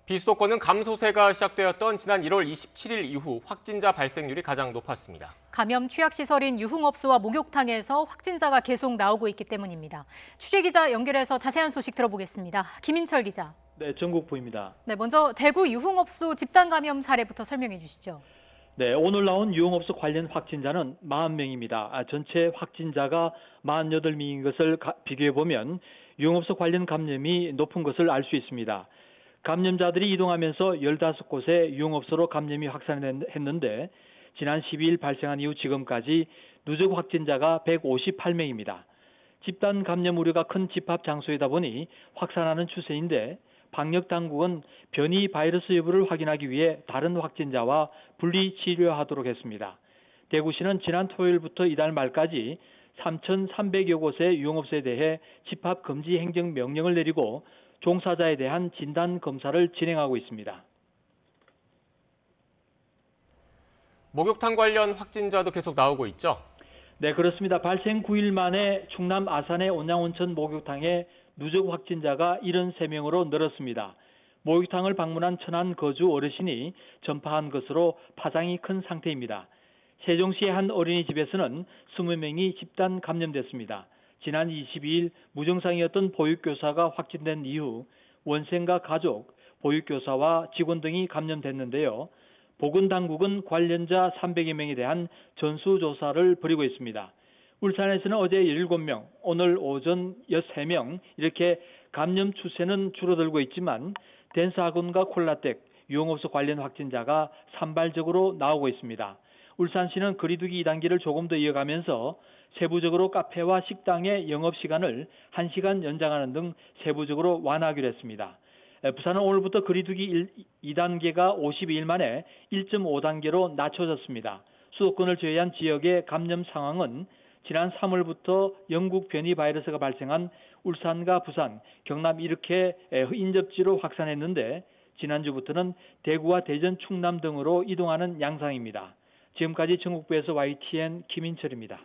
비수도권은 감소세가 시작되었던 지난 1월 27일 이후 확진자 발생률이 가장 높았습니다. 감염 취약시설인 유흥업소와 목욕탕에서 확진자가 계속 나오고 있기 때문입니다. 취재기자 연결해서 자세한 소식 들어보겠습니다. 김인철 기자. 네, 전국부입니다. 네, 먼저 대구 유흥업소 집단 감염 사례부터 설명해 주시죠. 네, 오늘 나온 유흥업소 관련 확진자는 40명입니다. 전체 확진자가 48명인 것을 비교해보면 유흥업소 관련 감염이 높은 것을 알 수 있습니다. 감염자들이 이동하면서 15곳의 유흥업소로 감염이 확산했는데 지난 12일 발생한 이후 지금까지 누적 확진자가 158명입니다. 집단 감염 우려가 큰 집합 장소이다 보니 확산하는 추세인데 방역당국은 변이 바이러스 여부를 확인하기 위해 다른 확진자와 분리 치료하도록 했습니다. 대구시는 지난 토요일부터 이달 말까지 3,300여 곳의 유흥업소에 대해 집합 금지 행정 명령을 내리고 종사자에 대한 진단 검사를 진행하고 있습니다. 목욕탕 관련 확진자도 계속 나오고 있죠? 네, 그렇습니다. 발생 9일 만에 충남 아산의 온양온천 목욕탕에 누적 확진자가 73명으로 늘었습니다. 목욕탕을 방문한 천안 거주 어르신이 전파한 것으로 파장이 큰 상태입니다. 세종시의 한 어린이집에서는 20명이 집단 감염됐습니다. 지난 22일 무증상이었던 보육교사가 확진된 이후 원생과 가족, 보육교사와 직원 등이 감염됐는데요. 보건당국은 관련자 300여 명에 대한 전수조사를 벌이고 있습니다. 울산에서는 어제 17명, 오늘 오전 13명 이렇게 감염 추세는 줄어들고 있지만 댄스학원과 콜라텍, 유흥업소 관련 확진자가 산발적으로 나오고 있습니다. 울산시는 거리두기 2단계를 조금 더 이어가면서 세부적으로 카페와 식당의 영업시간을 1시간 연장하는 등 세부적으로 완화하기로 했습니다. 부산은 오늘부터 거리두기 2단계가 52일 만에 1.5단계로 낮춰졌습니다. 수도권을 제외한 지역의 감염 상황은 지난 3월부터 영국 변이 바이러스가 발생한 울산과 부산, 경남 이렇게 인접지로 확산했는데 지난주부터는 대구와 대전, 충남 등으로 이동하는 양상입니다. 지금까지 전국부에서 YTN 김인철입니다.